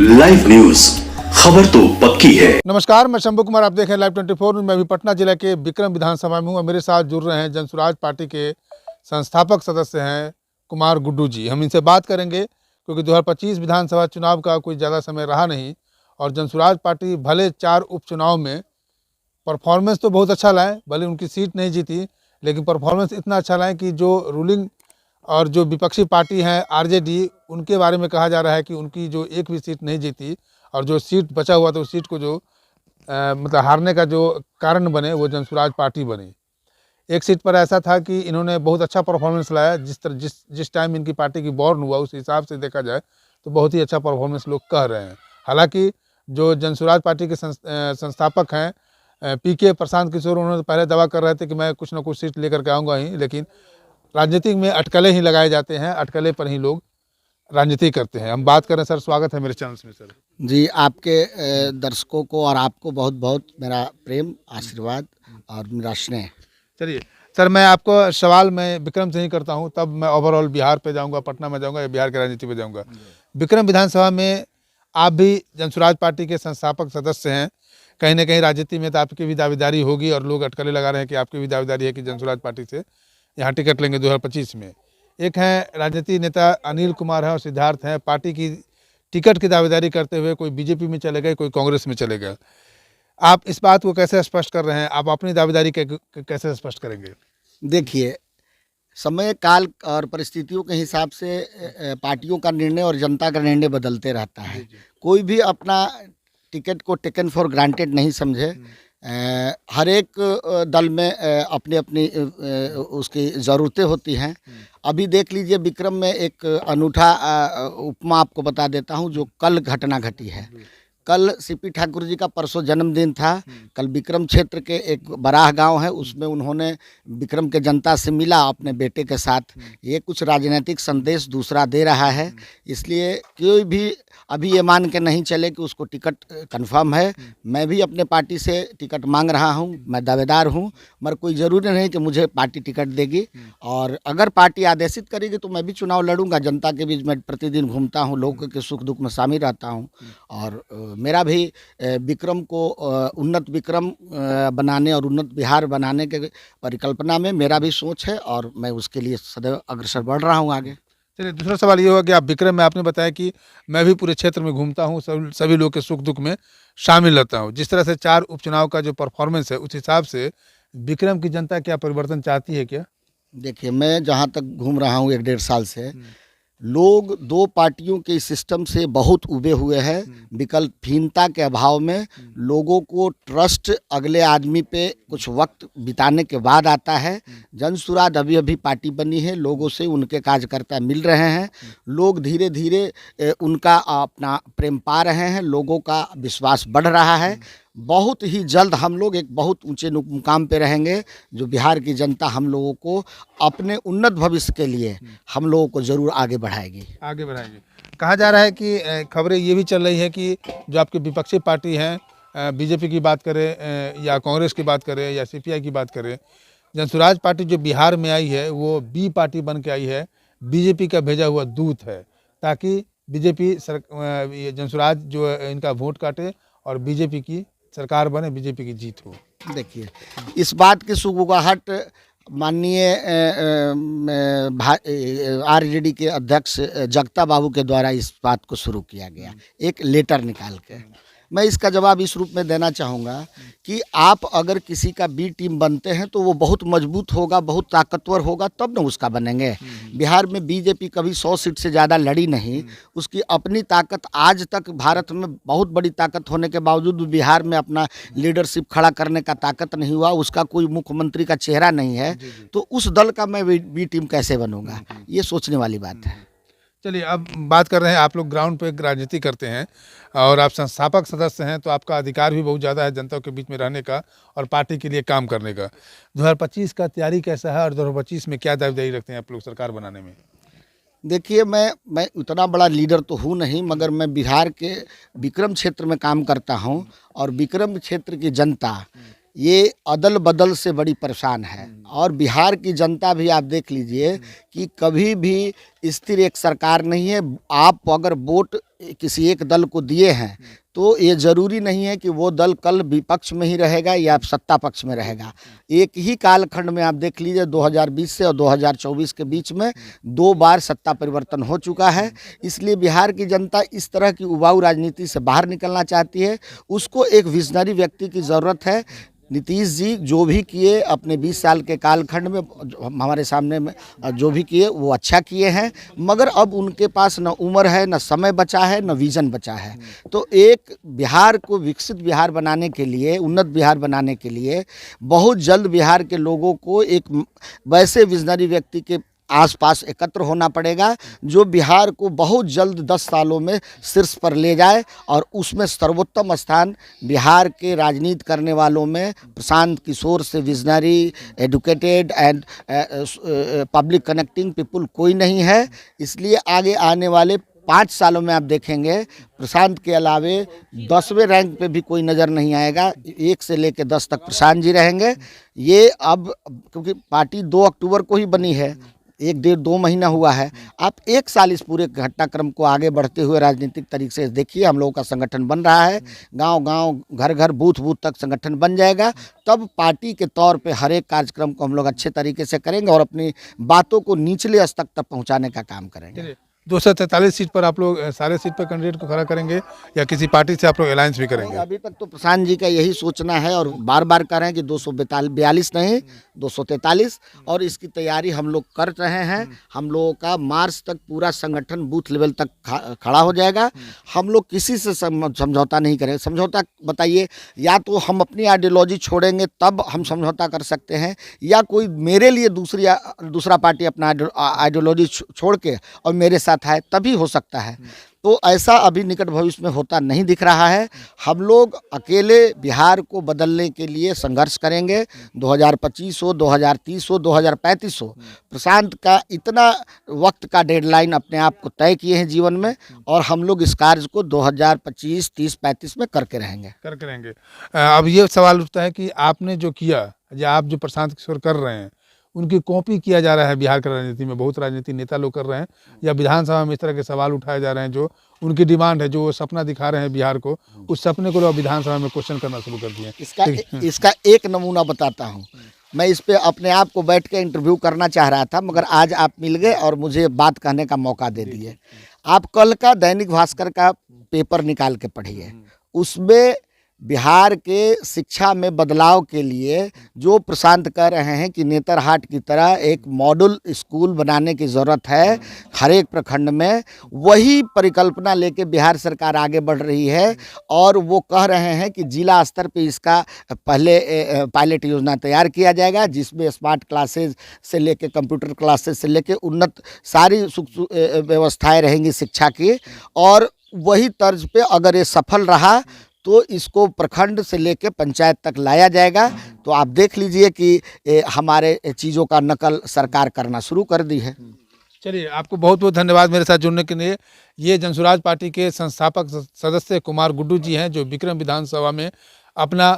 Live news, खबर तो पक्की है। नमस्कार, मैं शंभू कुमार, आप देख रहे हैं लाइव 24। मैं अभी पटना जिला के विक्रम विधानसभा में हूँ और मेरे साथ जुड़ रहे हैं जनसुराज पार्टी के संस्थापक सदस्य हैं कुमार गुड्डू जी। हम इनसे बात करेंगे क्योंकि 2025 विधानसभा चुनाव का कोई ज़्यादा समय रहा नहीं और जनसुराज पार्टी भले 4 उपचुनाव में परफॉर्मेंस तो बहुत अच्छा लाए, भले उनकी सीट नहीं जीती, लेकिन परफॉर्मेंस इतना अच्छा लाए कि जो रूलिंग और जो विपक्षी पार्टी हैं आरजेडी, उनके बारे में कहा जा रहा है कि उनकी जो एक भी सीट नहीं जीती और जो सीट बचा हुआ था उस सीट को जो मतलब हारने का जो कारण बने वो जनसुराज पार्टी बनी। एक सीट पर ऐसा था कि इन्होंने बहुत अच्छा परफॉर्मेंस लाया, जिस टाइम इनकी पार्टी की बॉर्न हुआ उस हिसाब से देखा जाए तो बहुत ही अच्छा परफॉर्मेंस लोग कह रहे हैं। हालांकि जो जनसुराज पार्टी के संस्थापक हैं पीके प्रशांत किशोर, उन्होंने पहले दावा कर रहे थे कि मैं कुछ ना कुछ सीट लेकर के आऊँगा ही, लेकिन राजनीति में अटकलें ही लगाए जाते हैं, अटकलें पर ही लोग राजनीति करते हैं। हम बात करें, सर स्वागत है मेरे चैनल में। सर जी, आपके दर्शकों को और आपको बहुत बहुत मेरा प्रेम, आशीर्वाद और मेरा स्नेह। चलिए सर, मैं आपको सवाल मैं विक्रम से ही करता हूं, तब मैं ओवरऑल बिहार पे जाऊंगा, पटना में जाऊंगा या बिहार की राजनीति पे जाऊंगा। विक्रम विधानसभा में आप भी जनसुराज पार्टी के संस्थापक सदस्य हैं, कहीं ना कहीं राजनीति में तो आपकी भी दावेदारी होगी और लोग अटकलें लगा रहे हैं कि आपकी भी दावेदारी है कि जनसुराज पार्टी से यहाँ टिकट लेंगे 2025 में। एक हैं राजनीति नेता अनिल कुमार हैं और सिद्धार्थ हैं, पार्टी की टिकट की दावेदारी करते हुए कोई बीजेपी में चले गए, कोई कांग्रेस में चले गए। आप इस बात को कैसे स्पष्ट कर रहे हैं? आप अपनी दावेदारी कैसे स्पष्ट करेंगे? देखिए, समय काल और परिस्थितियों के हिसाब से पार्टियों का निर्णय और जनता का निर्णय बदलते रहता है। कोई भी अपना टिकट को टेकन फॉर ग्रांटेड नहीं समझे। हर एक दल में अपनी अपनी उसकी ज़रूरतें होती हैं। अभी देख लीजिए, विक्रम में एक अनूठा उपमा आपको बता देता हूं जो कल घटना घटी है। कल सीपी ठाकुर जी का परसों जन्मदिन था। कल विक्रम क्षेत्र के एक बराह गांव है, उसमें उन्होंने विक्रम के जनता से मिला अपने बेटे के साथ। ये कुछ राजनीतिक संदेश दूसरा दे रहा है, इसलिए कोई भी अभी ये मान के नहीं चले कि उसको टिकट कंफर्म है। मैं भी अपने पार्टी से टिकट मांग रहा हूं, मैं दावेदार हूं, मगर कोई ज़रूरी नहीं कि मुझे पार्टी टिकट देगी। और अगर पार्टी आदेशित करेगी तो मैं भी चुनाव लड़ूंगा। जनता के बीच में प्रतिदिन घूमता हूं, लोगों के सुख दुख में शामिल रहता हूं और मेरा भी विक्रम को उन्नत विक्रम बनाने और उन्नत बिहार बनाने के परिकल्पना में मेरा भी सोच है और मैं उसके लिए सदैव अग्रसर बढ़ रहा हूँ आगे। चलिए, दूसरा सवाल ये होगा कि आप विक्रम में, आपने बताया कि मैं भी पूरे क्षेत्र में घूमता हूँ, सभी लोग के सुख दुख में शामिल रहता हूँ। जिस तरह से 4 उपचुनाव का जो परफॉर्मेंस है उस हिसाब से विक्रम की जनता क्या परिवर्तन चाहती है क्या? देखिए, मैं जहाँ तक घूम रहा हूँ 1-1.5 साल से, लोग 2 पार्टियों के सिस्टम से बहुत उबे हुए हैं। विकल्पहीनता के अभाव में लोगों को ट्रस्ट अगले आदमी पे कुछ वक्त बिताने के बाद आता है। जनसुराज अभी अभी पार्टी बनी है, लोगों से उनके कार्यकर्ता मिल रहे हैं, लोग धीरे धीरे उनका अपना प्रेम पा रहे हैं, लोगों का विश्वास बढ़ रहा है। बहुत ही जल्द हम लोग एक बहुत ऊंचे मुकाम पे रहेंगे, जो बिहार की जनता हम लोगों को अपने उन्नत भविष्य के लिए हम लोगों को ज़रूर आगे बढ़ाएगी। कहा जा रहा है कि खबरें ये भी चल रही है कि जो आपकी विपक्षी पार्टी हैं, बीजेपी की बात करें या कांग्रेस की बात करें या सीपीआई की बात करें, जनसुराज पार्टी जो बिहार में आई है वो बी पार्टी बन के आई है, बीजेपी का भेजा हुआ दूत है, ताकि बीजेपी जनसुराज जो इनका वोट काटे और बीजेपी की सरकार बने, बीजेपी की जीत हो। देखिए, इस बात की सुगबुगाहट माननीय आरजेडी के अध्यक्ष जगता बाबू के द्वारा इस बात को शुरू किया गया, एक लेटर निकाल के। मैं इसका जवाब इस रूप में देना चाहूँगा कि आप अगर किसी का बी टीम बनते हैं तो वो बहुत मजबूत होगा, बहुत ताकतवर होगा, तब ना उसका बनेंगे। बिहार में बीजेपी कभी 100 सीट से ज़्यादा लड़ी नहीं। उसकी अपनी ताकत, आज तक भारत में बहुत बड़ी ताकत होने के बावजूद बिहार में अपना लीडरशिप खड़ा करने का ताकत नहीं हुआ। उसका कोई मुख्यमंत्री का चेहरा नहीं है, तो उस दल का मैं बी टीम कैसे बनूंगा? ये सोचने वाली बात है। चलिए, अब बात कर रहे हैं, आप लोग ग्राउंड पे राजनीति करते हैं और आप संस्थापक सदस्य हैं, तो आपका अधिकार भी बहुत ज़्यादा है जनता के बीच में रहने का और पार्टी के लिए काम करने का। 2025 का तैयारी कैसा है और 2025 में क्या दावेदारी रखते हैं आप लोग सरकार बनाने में? देखिए, मैं उतना बड़ा लीडर तो हूँ नहीं, मगर मैं बिहार के विक्रम क्षेत्र में काम करता हूँ और विक्रम क्षेत्र की जनता ये अदल बदल से बड़ी परेशान है। और बिहार की जनता भी आप देख लीजिए कि कभी भी स्थिर एक सरकार नहीं है। आप अगर वोट किसी एक दल को दिए हैं तो ये ज़रूरी नहीं है कि वो दल कल विपक्ष में ही रहेगा या सत्ता पक्ष में रहेगा। एक ही कालखंड में आप देख लीजिए 2020 से और 2024 के बीच में 2 बार सत्ता परिवर्तन हो चुका है। इसलिए बिहार की जनता इस तरह की उबाऊ राजनीति से बाहर निकलना चाहती है। उसको एक विजनरी व्यक्ति की ज़रूरत है। नीतीश जी जो भी किए अपने 20 साल के कालखंड में हमारे सामने में जो भी किए वो अच्छा किए हैं, मगर अब उनके पास न उम्र है, न समय बचा है, न विज़न बचा है। तो एक बिहार को विकसित बिहार बनाने के लिए, उन्नत बिहार बनाने के लिए बहुत जल्द बिहार के लोगों को एक वैसे विजनरी व्यक्ति के आसपास एकत्र होना पड़ेगा जो बिहार को बहुत जल्द 10 सालों में शीर्ष पर ले जाए और उसमें सर्वोत्तम स्थान बिहार के राजनीति करने वालों में प्रशांत किशोर से visionary, educated and public connecting people कोई नहीं है। इसलिए आगे आने वाले 5 सालों में आप देखेंगे प्रशांत के अलावे 10वें रैंक पे भी कोई नज़र नहीं आएगा। 1 से लेकर 10 तक प्रशांत जी रहेंगे। ये अब क्योंकि पार्टी 2 अक्टूबर को ही बनी है, 1-1.5-2 महीना हुआ है। आप 1 साल इस पूरे घटनाक्रम को आगे बढ़ते हुए राजनीतिक तरीके से देखिए। हम लोगों का संगठन बन रहा है, गांव-गांव, घर-घर, बूथ-बूथ तक संगठन बन जाएगा। तब पार्टी के तौर पे हर एक कार्यक्रम को हम लोग अच्छे तरीके से करेंगे और अपनी बातों को निचले स्तर तक पहुंचाने का काम करेंगे। 243 सीट पर आप लोग सारे सीट पर कैंडिडेट को खड़ा करेंगे या किसी पार्टी से आप लोग अलायंस भी करेंगे? अभी तक तो प्रशांत जी का यही सोचना है और बार बार कह रहे हैं कि 242 नहीं 243, और इसकी तैयारी हम लोग कर रहे हैं। हम लोगों का मार्च तक पूरा संगठन बूथ लेवल तक खड़ा हो जाएगा। हम लोग किसी से समझौता नहीं करेंगे। समझौता बताइए, या तो हम अपनी आइडियोलॉजी छोड़ेंगे तब हम समझौता कर सकते हैं, या कोई मेरे लिए दूसरा पार्टी अपना आइडियोलॉजी छोड़ के और मेरे साथ है तभी हो सकता है। तो ऐसा अभी निकट भविष्य में होता नहीं दिख रहा है। हम लोग अकेले बिहार को बदलने के लिए संघर्ष करेंगे। 2025 हो, 2030 हो, 2035 हो, प्रशांत का इतना वक्त का डेडलाइन अपने आप को तय किए हैं जीवन में, और हम लोग इस कार्य को 2025, 30, 35 में करके रहेंगे। अब ये सवाल उठता है कि आपने जो किया या आप जो प्रशांत किशोर कर रहे हैं उनकी कॉपी किया जा रहा है बिहार की राजनीति में। बहुत राजनीतिक नेता लोग कर रहे हैं, या विधानसभा में इस तरह के सवाल उठाए जा रहे हैं जो उनकी डिमांड है, जो वो सपना दिखा रहे हैं बिहार को, उस सपने को लोग विधानसभा में क्वेश्चन करना शुरू कर दिए। इसका एक नमूना बताता हूँ। मैं इस पे अपने आप को बैठ के इंटरव्यू करना चाह रहा था, मगर आज आप मिल गए और मुझे बात कहने का मौका दे दिए। आप कल का दैनिक भास्कर का पेपर निकाल के पढ़िए। उसमें बिहार के शिक्षा में बदलाव के लिए जो प्रशांत कह रहे हैं कि नेतरहाट की तरह एक मॉडल स्कूल बनाने की ज़रूरत है हर एक प्रखंड में, वही परिकल्पना लेके बिहार सरकार आगे बढ़ रही है। और वो कह रहे हैं कि जिला स्तर पे इसका पहले पायलट योजना तैयार किया जाएगा, जिसमें स्मार्ट क्लासेज से लेके कंप्यूटर क्लासेज से लेके उन्नत सारी व्यवस्थाएं रहेंगी शिक्षा की। और वही तर्ज पे अगर ये सफल रहा तो इसको प्रखंड से लेके पंचायत तक लाया जाएगा। तो आप देख लीजिए कि हमारे चीज़ों का नकल सरकार करना शुरू कर दी है। चलिए, आपको बहुत बहुत धन्यवाद मेरे साथ जुड़ने के लिए। ये जनसुराज पार्टी के संस्थापक सदस्य कुमार गुड्डू जी हैं, जो विक्रम विधानसभा में अपना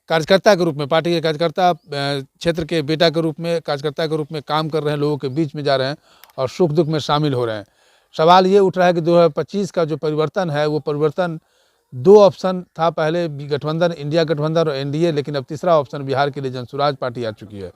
कार्यकर्ता के रूप में, पार्टी के कार्यकर्ता क्षेत्र के बेटा के रूप में, कार्यकर्ता के रूप में काम कर रहे हैं, लोगों के बीच में जा रहे हैं और सुख दुख में शामिल हो रहे हैं। सवाल ये उठ रहा है कि 2025 का जो परिवर्तन है, वो परिवर्तन 2 ऑप्शन था पहले, गठबंधन, इंडिया गठबंधन और एनडीए, लेकिन अब तीसरा ऑप्शन बिहार के लिए जनसुराज पार्टी आ चुकी है।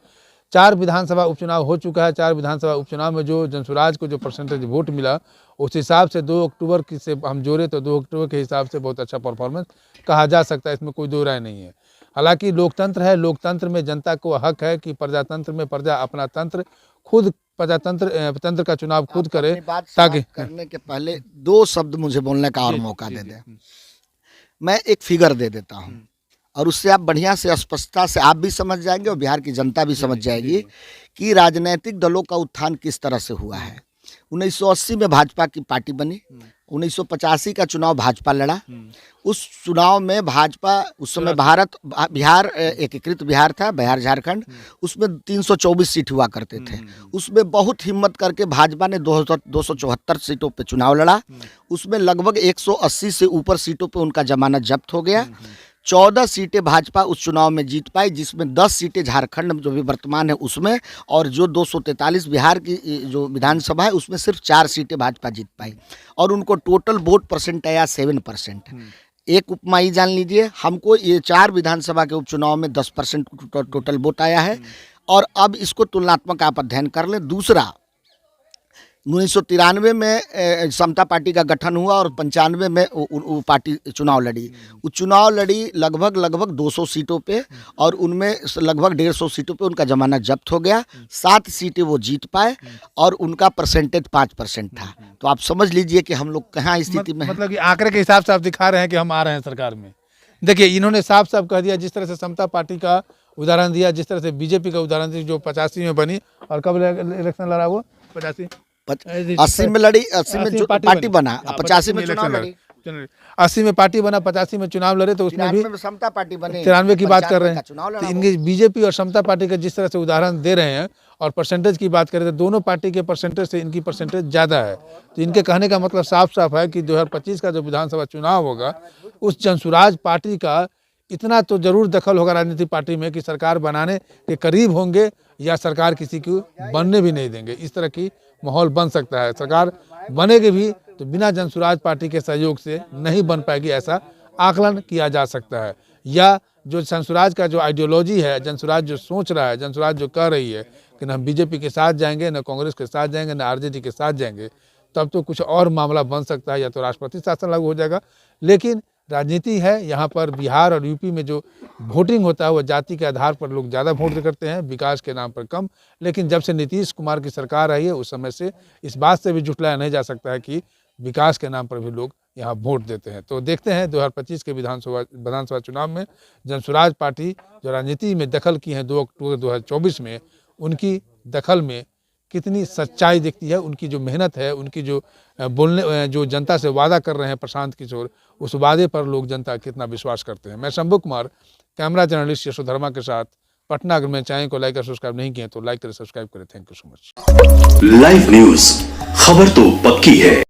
4 विधानसभा उपचुनाव हो चुका है। 4 विधानसभा उपचुनाव में जो जनसुराज को जो परसेंटेज वोट मिला, उस हिसाब से 2 अक्टूबर की से हम जोड़े तो 2 अक्टूबर के हिसाब से बहुत अच्छा परफॉर्मेंस कहा जा सकता है, इसमें कोई दो राय नहीं है। हालांकि लोकतंत्र है, लोकतंत्र में जनता को हक है कि प्रजातंत्र में प्रजा अपना तंत्र खुद, तंत्र का चुनाव खुद करे। ताकि करने के पहले 2 शब्द मुझे बोलने का और मौका दे दें। मैं एक फिगर दे देता हूं और उससे आप बढ़िया से स्पष्टता से आप भी समझ जाएंगे और बिहार की जनता भी समझ जाएगी कि राजनीतिक दलों का उत्थान किस तरह से हुआ है। 1980 में भाजपा की पार्टी बनी, 1985 का चुनाव भाजपा लड़ा। उस चुनाव में भाजपा, उस समय बिहार एकीकृत बिहार था, बिहार झारखंड, उसमें 324 सीट हुआ करते थे। उसमें बहुत हिम्मत करके भाजपा ने 274 सीटों पे चुनाव लड़ा। उसमें लगभग 180 से ऊपर सीटों पे उनका जमानत जब्त हो गया। 14 सीटें भाजपा उस चुनाव में जीत पाई, जिसमें 10 सीटें झारखंड में जो भी वर्तमान है उसमें, और जो 243 बिहार की जो विधानसभा है उसमें सिर्फ 4 सीटें भाजपा जीत पाई, और उनको टोटल वोट परसेंट आया 7%। एक उपमा ही जान लीजिए, हमको ये 4 विधानसभा के उपचुनाव में 10% टोटल वोट आया है। और अब इसको तुलनात्मक आप अध्ययन कर लें। दूसरा, 1993 में समता पार्टी का गठन हुआ और 95 में वो पार्टी चुनाव लड़ी। वो चुनाव लड़ी लगभग 200 सीटों पे, और उनमें लगभग 150 सीटों पे उनका जमानत जब्त हो गया। 7 सीटें वो जीत पाए और उनका परसेंटेज 5% था। तो आप समझ लीजिए कि हम लोग कहाँ स्थिति में हैं। मतलब कि आंकड़े के हिसाब से आप दिखा रहे हैं कि हम आ रहे हैं सरकार में। देखिए, इन्होंने साफ साफ कह दिया, जिस तरह से समता पार्टी का उदाहरण दिया, जिस तरह से बीजेपी का उदाहरण दिया, जो 85 में बनी, और कब इलेक्शन लड़ा वो 80 में लड़ी, 80 में पार्टी बना, 85 में चुनाव लड़ी, 80 में पार्टी बना, 85 में चुनाव लड़े, तो उसमें भी समता पार्टी बनी, 93 की बात कर रहे हैं। तो इनके बीजेपी और समता पार्टी का जिस तरह से उदाहरण दे रहे हैं और परसेंटेज की बात करें तो दोनों पार्टी के परसेंटेज से इनकी परसेंटेज ज़्यादा है। तो इनके कहने का मतलब साफ साफ है कि 2025 का जो विधानसभा चुनाव होगा, उस जनसुराज पार्टी का इतना तो जरूर दखल होगा राजनीतिक पार्टी में कि सरकार बनाने के करीब होंगे या सरकार किसी को बनने भी नहीं देंगे। इस तरह की माहौल बन सकता है। सरकार बनेगी भी तो बिना जनसुराज पार्टी के सहयोग से नहीं बन पाएगी, ऐसा आकलन किया जा सकता है। या जो जनसुराज का जो आइडियोलॉजी है, जनसुराज जो सोच रहा है, जनसुराज जो कह रही है कि न हम बीजेपी के साथ जाएंगे, न कांग्रेस के साथ जाएंगे, न आरजेडी के साथ जाएंगे, तब तो कुछ और मामला बन सकता है, या तो राष्ट्रपति शासन लागू हो जाएगा। लेकिन राजनीति है, यहाँ पर बिहार और यूपी में जो वोटिंग होता है वो जाति के आधार पर लोग ज़्यादा वोट करते हैं, विकास के नाम पर कम। लेकिन जब से नीतीश कुमार की सरकार आई है, उस समय से इस बात से भी जुटलाया नहीं जा सकता है कि विकास के नाम पर भी लोग यहाँ वोट देते हैं। तो देखते हैं 2025 के विधानसभा चुनाव में जनसुराज पार्टी जो राजनीति में दखल की है 2 अक्टूबर 2024 में, उनकी दखल में कितनी सच्चाई दिखती है, उनकी जो मेहनत है, उनकी जो जो जनता से वादा कर रहे हैं प्रशांत किशोर, उस वादे पर लोग जनता कितना विश्वास करते हैं। मैं शंभू कुमार, कैमरा जर्नलिस्ट यशोधर्मा के साथ, पटना। अगर मेरे चैनल को लाइक और सब्सक्राइब नहीं किए तो लाइक करें, सब्सक्राइब करें। Thank you so much. Live news, खबर तो पक्की है।